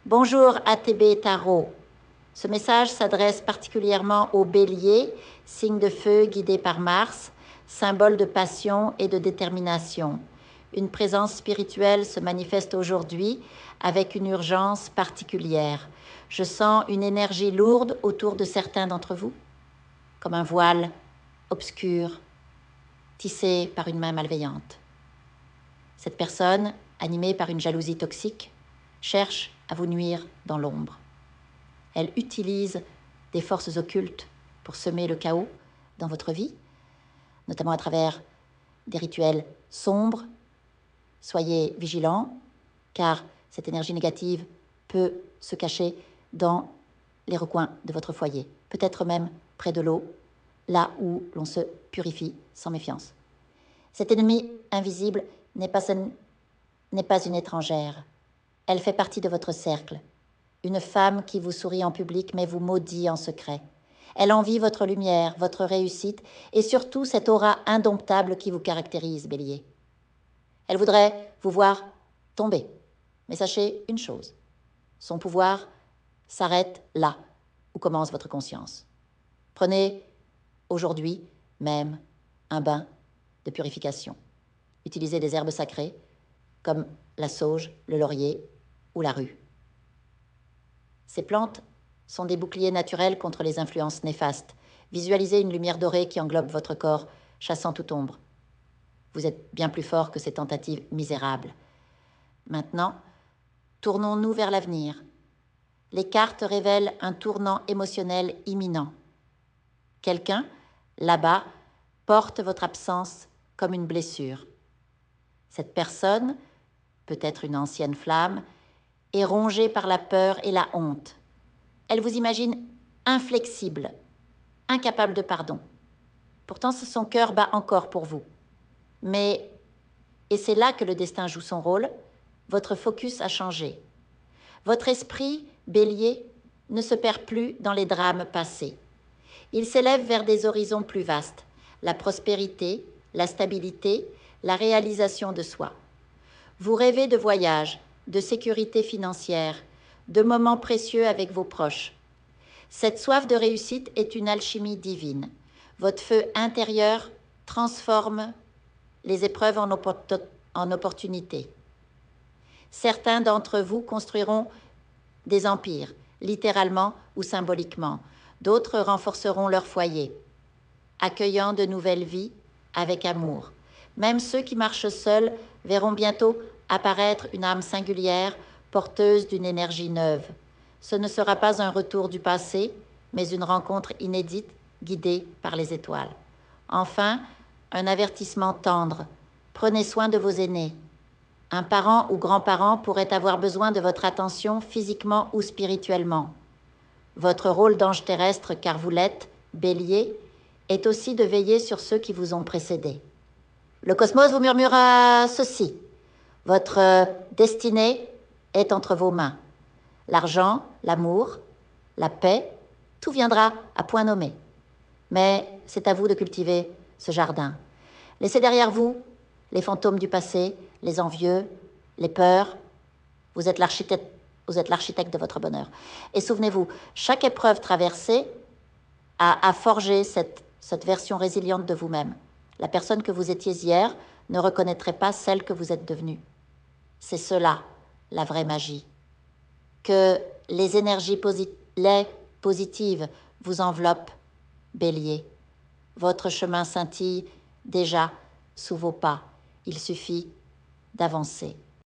Bonjour ATB Tarot. Ce message s'adresse particulièrement aux béliers, signe de feu guidé par Mars, symbole de passion et de détermination. Une présence spirituelle se manifeste aujourd'hui avec une urgence particulière. Je sens une énergie lourde autour de certains d'entre vous, comme un voile obscur, tissé par une main malveillante. Cette personne, animée par une jalousie toxique, cherche à vous nuire dans l'ombre. Elle utilise des forces occultes pour semer le chaos dans votre vie, notamment à travers des rituels sombres. Soyez vigilants, car cette énergie négative peut se cacher dans les recoins de votre foyer, peut-être même près de l'eau, là où l'on se purifie sans méfiance. Cette ennemie invisible n'est pas une étrangère. Elle fait partie de votre cercle. Une femme qui vous sourit en public mais vous maudit en secret. Elle envie votre lumière, votre réussite et surtout cette aura indomptable qui vous caractérise, Bélier. Elle voudrait vous voir tomber. Mais sachez une chose, son pouvoir s'arrête là où commence votre conscience. Prenez aujourd'hui même un bain de purification. Utilisez des herbes sacrées comme la sauge, le laurier ou la rue. Ces plantes sont des boucliers naturels contre les influences néfastes. Visualisez une lumière dorée qui englobe votre corps, chassant toute ombre. Vous êtes bien plus fort que ces tentatives misérables. Maintenant, tournons-nous vers l'avenir. Les cartes révèlent un tournant émotionnel imminent. Quelqu'un, là-bas, porte votre absence comme une blessure. Cette personne, peut-être une ancienne flamme, est rongée par la peur et la honte. Elle vous imagine inflexible, incapable de pardon. Pourtant, son cœur bat encore pour vous. Mais, et c'est là que le destin joue son rôle, votre focus a changé. Votre esprit, Bélier, ne se perd plus dans les drames passés. Il s'élève vers des horizons plus vastes, la prospérité, la stabilité, la réalisation de soi. Vous rêvez de voyages, de sécurité financière, de moments précieux avec vos proches. Cette soif de réussite est une alchimie divine. Votre feu intérieur transforme les épreuves en opportunités. Certains d'entre vous construiront des empires, littéralement ou symboliquement. D'autres renforceront leur foyer, accueillant de nouvelles vies avec amour. Même ceux qui marchent seuls verront bientôt apparaître une âme singulière, porteuse d'une énergie neuve. Ce ne sera pas un retour du passé, mais une rencontre inédite, guidée par les étoiles. Enfin, un avertissement tendre. Prenez soin de vos aînés. Un parent ou grand-parent pourrait avoir besoin de votre attention physiquement ou spirituellement. Votre rôle d'ange terrestre, car vous l'êtes, Bélier, est aussi de veiller sur ceux qui vous ont précédé. Le cosmos vous murmura ceci. Votre destinée est entre vos mains. L'argent, l'amour, la paix, tout viendra à point nommé. Mais c'est à vous de cultiver ce jardin. Laissez derrière vous les fantômes du passé, les envieux, les peurs. Vous êtes l'architecte de votre bonheur. Et souvenez-vous, chaque épreuve traversée a forgé cette version résiliente de vous-même. La personne que vous étiez hier ne reconnaîtrait pas celle que vous êtes devenue. C'est cela, la vraie magie. Que les énergies positives vous enveloppent, Bélier. Votre chemin scintille déjà sous vos pas. Il suffit d'avancer.